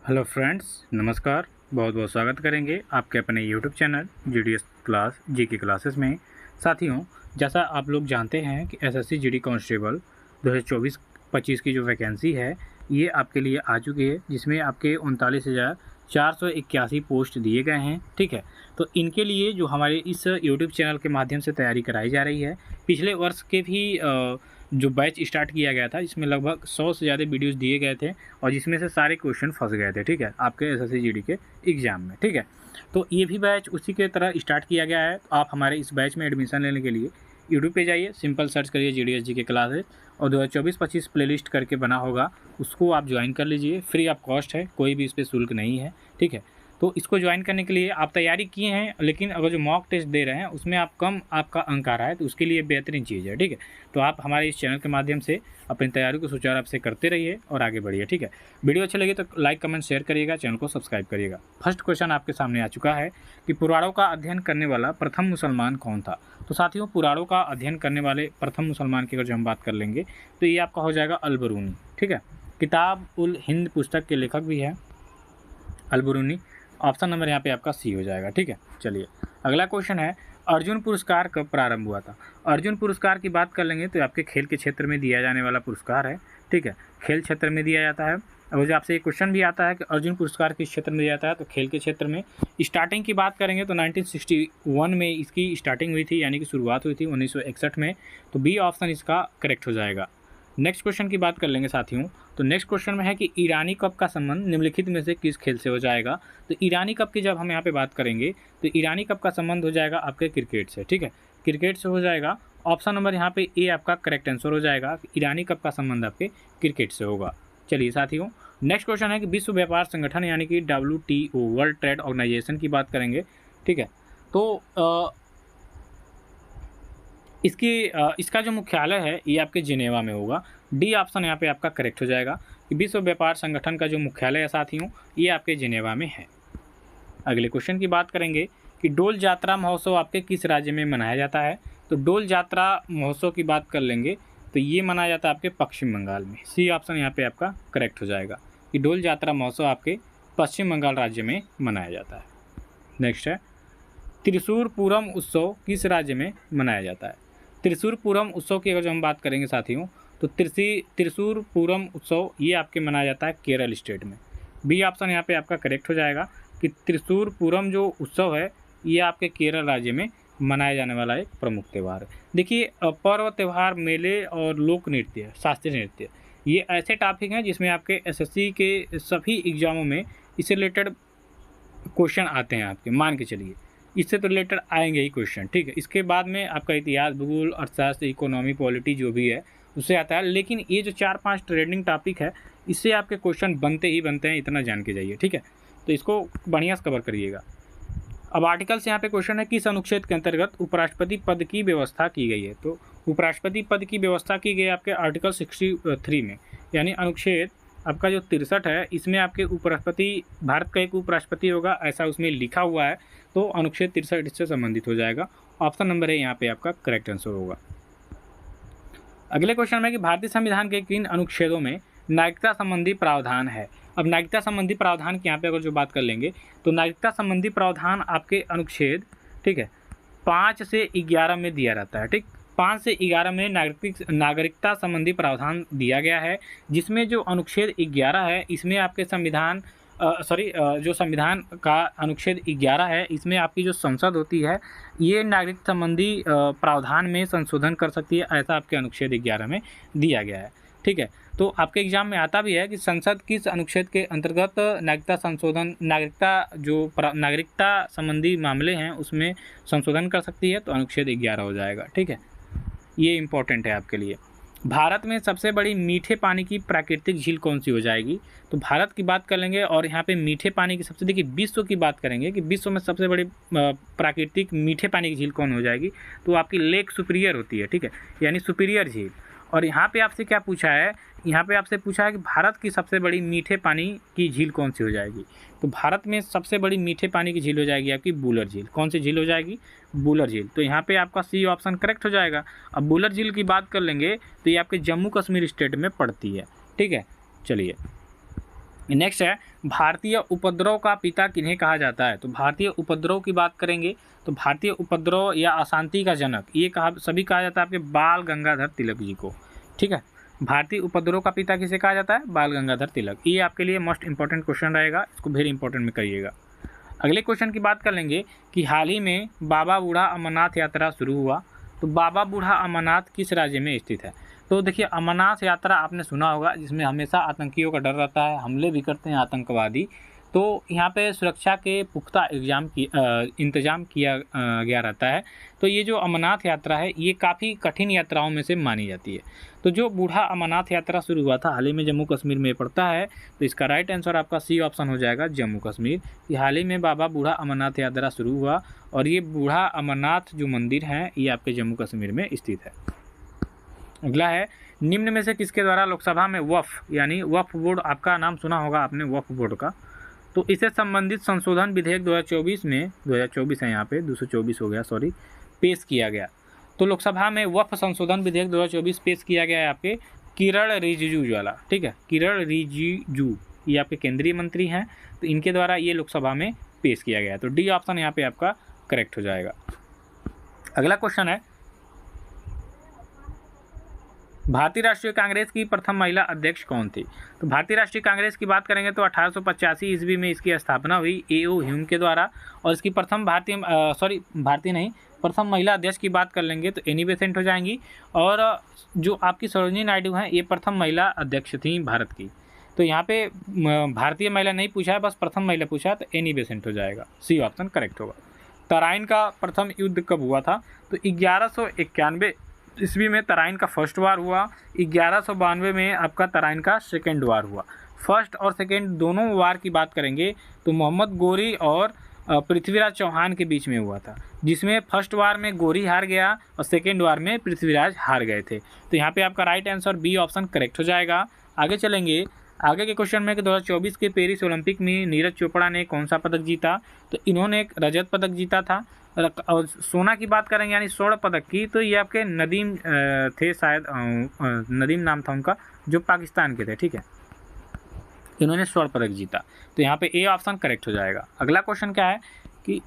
Hello friends, नमस्कार। बहुत बहुत स्वागत करेंगे आपके अपने YouTube channel GDS class GK classes में। साथियों, जैसा आप लोग जानते हैं कि एसएससी जीडी कांस्टेबल 2024-25 की जो वैकेंसी है ये आपके लिए आ चुकी है, जिसमें आपके 39,481 पोस्ट दिए गए हैं। ठीक है, तो इनके लिए जो हमारे इस यूट्यूब चैनल के माध्यम से तैयारी कराई जा रही है, पिछले वर्ष के भी जो बैच स्टार्ट किया गया था, इसमें लगभग 100 से ज़्यादा वीडियोस दिए गए थे और जिसमें से सारे क्वेश्चन फंस गए थे। ठीक है, आपके एसएससी जीडी के एग्ज़ाम में। ठीक है, तो ये भी बैच उसी के तरह स्टार्ट किया गया है। तो आप हमारे इस बैच में एडमिशन लेने के लिए यूट्यूब पे जाइए, सिंपल सर्च करिए जीडीएस जीके क्लासेस और 2024-25 प्लेलिस्ट करके बना होगा, उसको आप ज्वाइन कर लीजिए। फ्री ऑफ कॉस्ट है, कोई भी इस पर शुल्क नहीं है। ठीक है, तो इसको ज्वाइन करने के लिए आप तैयारी किए हैं, लेकिन अगर जो मॉक टेस्ट दे रहे हैं उसमें आप कम आपका अंक आ रहा है, तो उसके लिए बेहतरीन चीज़ है। ठीक है, तो आप हमारे इस चैनल के माध्यम से अपनी तैयारी को सुचारू रूप से करते रहिए और आगे बढ़िए। ठीक है, वीडियो अच्छी लगी तो लाइक कमेंट शेयर करिएगा, चैनल को सब्सक्राइब करिएगा। फर्स्ट क्वेश्चन आपके सामने आ चुका है कि पुराणों का अध्ययन करने वाला प्रथम मुसलमान कौन था। तो साथियों, पुराणों का अध्ययन करने वाले प्रथम मुसलमान की अगर जो हम बात कर लेंगे तो ये आपका हो जाएगा अल-बरूनी। ठीक है, किताब उल हिंद पुस्तक के लेखक भी है अल-बरूनी। ऑप्शन नंबर यहाँ पे आपका सी हो जाएगा। ठीक है, चलिए अगला क्वेश्चन है, अर्जुन पुरस्कार कब प्रारंभ हुआ था। अर्जुन पुरस्कार की बात कर लेंगे तो आपके खेल के क्षेत्र में दिया जाने वाला पुरस्कार है। ठीक है, खेल क्षेत्र में दिया जाता है। अब जो आपसे एक क्वेश्चन भी आता है कि अर्जुन पुरस्कार किस क्षेत्र में दिया जाता है, तो खेल के क्षेत्र में। स्टार्टिंग की बात करेंगे तो 1961 में इसकी स्टार्टिंग हुई थी, यानी कि शुरुआत हुई थी 1961 में। तो बी ऑप्शन इसका करेक्ट हो जाएगा। नेक्स्ट क्वेश्चन की बात कर लेंगे साथियों, तो नेक्स्ट क्वेश्चन में है कि ईरानी कप का संबंध निम्नलिखित में से किस खेल से हो जाएगा। तो ईरानी कप की जब हम यहाँ पे बात करेंगे तो ईरानी कप का संबंध हो जाएगा आपके क्रिकेट से। ठीक है, क्रिकेट से हो जाएगा। ऑप्शन नंबर यहाँ पे ए आपका करेक्ट आंसर हो जाएगा, ईरानी कप का संबंध आपके क्रिकेट से होगा। चलिए साथियों, नेक्स्ट क्वेश्चन है कि विश्व व्यापार संगठन यानी कि WTO वर्ल्ड ट्रेड ऑर्गेनाइजेशन की बात करेंगे। ठीक है, तो इसका जो मुख्यालय है ये आपके जिनेवा में होगा। डी ऑप्शन यहाँ पे आपका करेक्ट हो जाएगा कि विश्व व्यापार संगठन का जो मुख्यालय है साथियों ये आपके जिनेवा में है। अगले क्वेश्चन की बात करेंगे कि डोल यात्रा महोत्सव आपके किस राज्य में मनाया जाता है। तो डोल यात्रा महोत्सव की बात कर लेंगे तो ये मनाया जाता है आपके पश्चिम बंगाल में। सी ऑप्शन यहाँ पे आपका करेक्ट हो जाएगा कि डोल यात्रा महोत्सव आपके पश्चिम बंगाल राज्य में मनाया जाता है। नेक्स्ट है, त्रिशूर पूरम उत्सव किस राज्य में मनाया जाता है। त्रिशूर पूरम उत्सव की अगर जो हम बात करेंगे साथियों तो त्रिशूर पूरम उत्सव ये आपके मनाया जाता है केरल स्टेट में। बी ऑप्शन यहाँ पे आपका करेक्ट हो जाएगा कि त्रिशूर पूरम जो उत्सव है ये आपके केरल राज्य में मनाया जाने वाला एक प्रमुख त्यौहार है। देखिए, पर्व त्यौहार, मेले और लोक नृत्य, शास्त्रीय नृत्य, ये ऐसे टॉपिक हैं जिसमें आपके एसएससी के सभी एग्जामों में इससे रिलेटेड क्वेश्चन आते हैं आपके, मान के चलिए इससे तो रिलेटेड आएंगे ही क्वेश्चन। ठीक है, इसके बाद में आपका इतिहास, भूगोल, अर्थशास्त्र, इकोनॉमी, पॉलिटी जो भी है उससे आता है, लेकिन ये जो 4-5 ट्रेंडिंग टॉपिक है इससे आपके क्वेश्चन बनते ही बनते हैं, इतना जान के जाइए। ठीक है, तो इसको बढ़िया से कवर करिएगा। अब आर्टिकल से यहाँ पे क्वेश्चन है, किस अनुच्छेद के अंतर्गत उपराष्ट्रपति पद की व्यवस्था की गई है। तो उपराष्ट्रपति पद की व्यवस्था की गई है आपके आर्टिकल 63 में, यानी अनुच्छेद आपका जो 63 है इसमें आपके उपराष्ट्रपति, भारत का एक उपराष्ट्रपति होगा ऐसा उसमें लिखा हुआ है, तो अनुच्छेद 63 इससे संबंधित हो जाएगा। ऑप्शन नंबर है यहाँ पे आपका करेक्ट आंसर होगा। अगले क्वेश्चन में कि भारतीय संविधान के किन अनुच्छेदों में नागरिकता संबंधी प्रावधान है। अब नागरिकता संबंधी प्रावधान की यहाँ पे अगर जो बात कर लेंगे तो नागरिकता संबंधी प्रावधान आपके अनुच्छेद, ठीक है, 5 से 11 में दिया रहता है। ठीक, 5 से 11 में नागरिकता संबंधी प्रावधान दिया गया है, जिसमें जो अनुच्छेद 11 है इसमें आपके संविधान जो संविधान का अनुच्छेद 11 है इसमें आपकी जो संसद होती है ये नागरिक संबंधी प्रावधान में संशोधन कर सकती है, ऐसा आपके अनुच्छेद 11 में दिया गया है। ठीक है, तो आपके एग्जाम में आता भी है कि संसद किस अनुच्छेद के अंतर्गत नागरिकता संबंधी मामले हैं उसमें संशोधन कर सकती है, तो अनुच्छेद 11 हो जाएगा। ठीक है, ये इंपॉर्टेंट है आपके लिए। भारत में सबसे बड़ी मीठे पानी की प्राकृतिक झील कौन सी हो जाएगी। तो भारत की बात कर लेंगे और यहाँ पे मीठे पानी की सबसे, देखिए विश्व की बात करेंगे कि विश्व में सबसे बड़ी प्राकृतिक मीठे पानी की झील कौन हो जाएगी, तो आपकी लेक सुपीरियर होती है। ठीक है, यानी सुपीरियर झील। और यहाँ पे आपसे क्या पूछा है, यहाँ पे आपसे पूछा है कि भारत की सबसे बड़ी मीठे पानी की झील कौन सी हो जाएगी। तो भारत में सबसे बड़ी मीठे पानी की झील हो जाएगी आपकी बूलर झील। कौन सी झील हो जाएगी, बूलर झील। तो यहाँ पे आपका सी ऑप्शन करेक्ट हो जाएगा। अब बूलर झील की बात कर लेंगे तो ये आपके जम्मू कश्मीर स्टेट में पड़ती है। ठीक है, चलिए नेक्स्ट है भारतीय उपद्रव का पिता किन्हें कहा जाता है। तो भारतीय उपद्रव की बात करेंगे तो भारतीय उपद्रव या अशांति का जनक ये सभी कहा जाता है आपके बाल गंगाधर तिलक जी को। ठीक है, भारतीय उपद्रव का पिता किसे कहा जाता है? बाल गंगाधर तिलक। ये आपके लिए मोस्ट इंपॉर्टेंट क्वेश्चन रहेगा, इसको वेरी इंपॉर्टेंट में करिएगा। अगले क्वेश्चन की बात कर लेंगे कि हाल ही में बाबा बूढ़ा अमरनाथ यात्रा शुरू हुआ। तो बाबा बूढ़ा अमरनाथ किस राज्य में स्थित है? तो देखिए अमरनाथ यात्रा आपने सुना होगा, जिसमें हमेशा आतंकियों का डर रहता है, हमले भी करते हैं आतंकवादी। तो यहाँ पे सुरक्षा के पुख्ता इंतजाम किया गया रहता है। तो ये जो अमरनाथ यात्रा है ये काफ़ी कठिन यात्राओं में से मानी जाती है। तो जो बूढ़ा अमरनाथ यात्रा शुरू हुआ था हाल ही में जम्मू कश्मीर में पड़ता है, तो इसका राइट आंसर आपका सी ऑप्शन हो जाएगा, जम्मू कश्मीर। कि हाल ही में बाबा बूढ़ा अमरनाथ यात्रा शुरू हुआ और ये बूढ़ा अमरनाथ जो मंदिर है ये आपके जम्मू कश्मीर में स्थित है। अगला है निम्न में से किसके द्वारा लोकसभा में वक्फ यानी वक्फ बोर्ड, आपका नाम सुना होगा आपने वक्फ बोर्ड का, तो इससे संबंधित संशोधन विधेयक 2024 में 2024 है यहाँ पे 224 हो गया सॉरी, पेश किया गया। तो लोकसभा में वक्फ संशोधन विधेयक 2024 पेश किया गया है आपके किरण रिजिजू वाला। ठीक है, किरण रिजिजू ये आपके केंद्रीय मंत्री हैं, तो इनके द्वारा ये लोकसभा में पेश किया गया है। तो डी ऑप्शन यहाँ पे आपका करेक्ट हो जाएगा। अगला क्वेश्चन है भारतीय राष्ट्रीय कांग्रेस की प्रथम महिला अध्यक्ष कौन थी? तो भारतीय राष्ट्रीय कांग्रेस की बात करेंगे तो 1885 ईस्वी में इसकी स्थापना हुई ए.ओ. ह्यूम के द्वारा। और इसकी प्रथम प्रथम महिला अध्यक्ष की बात कर लेंगे तो एनी बेसेंट हो जाएंगी। और जो आपकी सरोजिनी नायडू हैं ये प्रथम महिला अध्यक्ष थी भारत की। तो यहाँ पे भारतीय महिला नहीं पूछा है, बस प्रथम महिला पूछा है, तो एनी बेसेंट हो जाएगा, सी ऑप्शन करेक्ट होगा। तराइन का प्रथम युद्ध कब हुआ था? तो 1191 ईस्वी में तराइन का फर्स्ट वार हुआ। 1192 में आपका तराइन का सेकेंड वार हुआ। फर्स्ट और सेकेंड दोनों वार की बात करेंगे तो मोहम्मद गोरी और पृथ्वीराज चौहान के बीच में हुआ था, जिसमें फर्स्ट वार में गोरी हार गया और सेकेंड वार में पृथ्वीराज हार गए थे। तो यहाँ पे आपका right answer B option correct हो जाएगा। आगे चलेंगे, आगे के क्वेश्चन में कि 2024 के पेरिस ओलंपिक में नीरज चोपड़ा ने कौन सा पदक जीता? तो इन्होंने एक रजत पदक जीता था। और सोना की बात करेंगे यानी स्वर्ण पदक की, तो ये आपके नदीम थे शायद, नदीम नाम था उनका, जो पाकिस्तान के थे। ठीक है, इन्होंने स्वर्ण पदक जीता। तो यहाँ पे ए ऑप्शन करेक्ट हो जाएगा। अगला क्वेश्चन क्या है कि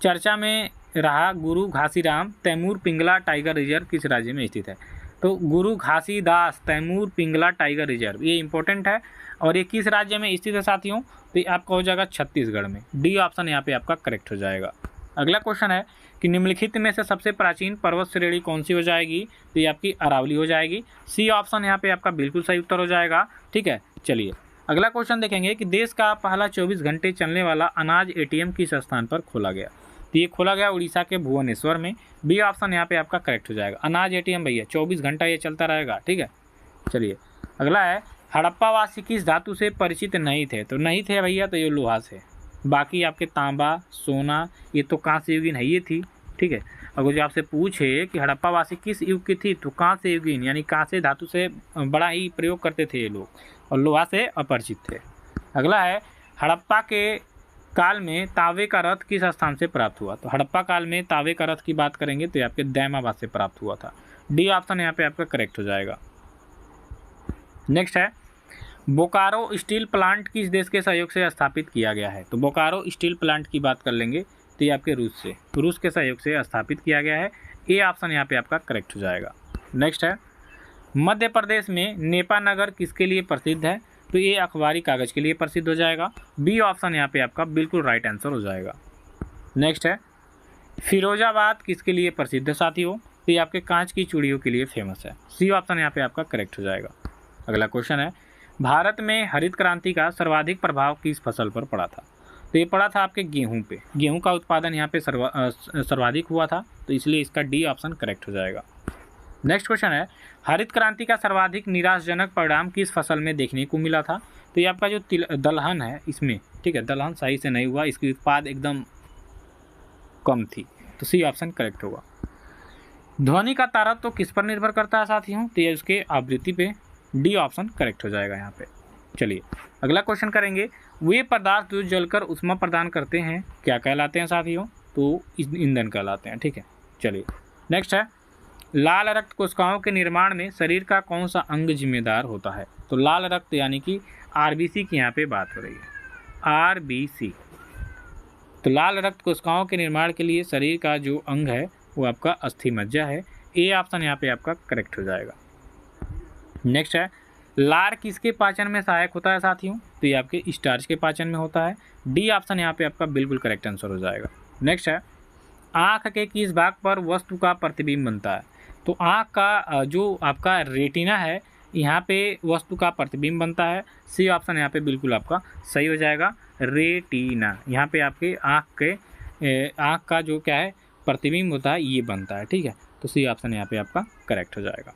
चर्चा में रहा गुरु घासीराम तैमूर पिंगला टाइगर रिजर्व किस राज्य में स्थित है? तो गुरु घासीदास तैमूर पिंगला टाइगर रिजर्व ये इंपॉर्टेंट है और ये किस राज्य में स्थित है साथियों? तो ये आपका हो जाएगा छत्तीसगढ़ में। डी ऑप्शन यहाँ पे आपका करेक्ट हो जाएगा। अगला क्वेश्चन है कि निम्नलिखित में से सबसे प्राचीन पर्वत श्रेणी कौन सी हो जाएगी? तो ये आपकी अरावली हो जाएगी। सी ऑप्शन यहाँ पे आपका बिल्कुल सही उत्तर हो जाएगा। ठीक है, चलिए अगला क्वेश्चन देखेंगे कि देश का पहला 24 घंटे चलने वाला अनाज एटीएम किस स्थान पर खोला गया? तो ये खोला गया उड़ीसा के भुवनेश्वर में। बी ऑप्शन यहाँ पे आपका करेक्ट हो जाएगा। अनाज एटीएम भैया 24 घंटा ये चलता रहेगा। ठीक है, चलिए अगला है हड़प्पावासी किस धातु से परिचित नहीं थे? तो नहीं थे भैया, तो ये लोहा से। बाकी आपके तांबा सोना ये तो कांस्य युगीन है ये थी। ठीक है, अगर जो आपसे पूछे कि हड़प्पावासी किस युग की थी तो कांस्य युगीन यानी कांस्य धातु से बड़ा ही प्रयोग करते थे ये लोग और लोहा से अपरिचित थे। अगला है हड़प्पा के काल में तांबे का रथ किस स्थान से प्राप्त हुआ? तो हड़प्पा काल में तांबे का रथ की बात करेंगे तो ये आपके दैमाबाद से प्राप्त हुआ था। डी ऑप्शन यहाँ पे आपका करेक्ट हो जाएगा। नेक्स्ट है बोकारो स्टील प्लांट किस देश के सहयोग से स्थापित किया गया है? तो बोकारो स्टील प्लांट की बात कर लेंगे तो ये आपके रूस के सहयोग से स्थापित किया गया है। ए ऑप्शन यहाँ पे आपका करेक्ट हो जाएगा। नेक्स्ट है मध्य प्रदेश में नेपा नगर किसके लिए प्रसिद्ध है? तो ये अखबारी कागज़ के लिए प्रसिद्ध हो जाएगा। बी ऑप्शन यहाँ पे आपका बिल्कुल राइट आंसर हो जाएगा। नेक्स्ट है फिरोजाबाद किसके लिए प्रसिद्ध है साथियों? तो ये आपके कांच की चूड़ियों के लिए फेमस है। सी ऑप्शन यहाँ पे आपका करेक्ट हो जाएगा। अगला क्वेश्चन है भारत में हरित क्रांति का सर्वाधिक प्रभाव किस फसल पर पड़ा था? तो ये पड़ा था आपके गेहूं पे। गेहूं का उत्पादन यहाँ पे सर्वाधिक हुआ था, तो इसलिए इसका डी ऑप्शन करेक्ट हो जाएगा। नेक्स्ट क्वेश्चन है हरित क्रांति का सर्वाधिक निराशाजनक परिणाम किस फसल में देखने को मिला था? तो ये आपका जो दलहन है इसमें, ठीक है, दलहन सही से नहीं हुआ, इसकी उत्पाद एकदम कम थी, तो सी ऑप्शन करेक्ट होगा। ध्वनि का तारतम्य तो किस पर निर्भर करता है साथियों? तो ये उसके आवृत्ति पे। डी ऑप्शन करेक्ट हो जाएगा यहाँ पे। चलिए अगला क्वेश्चन करेंगे वे पदार्थ जो जलकर ऊष्मा प्रदान करते हैं क्या कहलाते हैं साथियों? तो ईंधन कहलाते हैं। ठीक है, चलिए नेक्स्ट है लाल रक्त कोशिकाओं के निर्माण में शरीर का कौन सा अंग जिम्मेदार होता है? तो लाल रक्त यानी कि आरबीसी की यहाँ पे बात हो रही है, आरबीसी। तो लाल रक्त कोशिकाओं के निर्माण के लिए शरीर का जो अंग है वो आपका अस्थि मज्जा है। ए ऑप्शन यहाँ पे आपका करेक्ट हो जाएगा। नेक्स्ट है, लार किसके पाचन में सहायक होता है साथियों? तो ये आपके स्टार्च के पाचन में होता है। डी ऑप्शन यहाँ पे आपका बिल्कुल करेक्ट आंसर हो जाएगा। नेक्स्ट है, आँख के किस भाग पर वस्तु का प्रतिबिंब बनता है? तो आँख का जो आपका रेटिना है यहाँ पे वस्तु का प्रतिबिंब बनता है। सी ऑप्शन यहाँ पे बिल्कुल आपका सही हो जाएगा, रेटिना। यहाँ पे आपके आँख का जो क्या है प्रतिबिंब होता है ये बनता है, ठीक है। तो सी ऑप्शन यहाँ पे आपका करेक्ट हो जाएगा।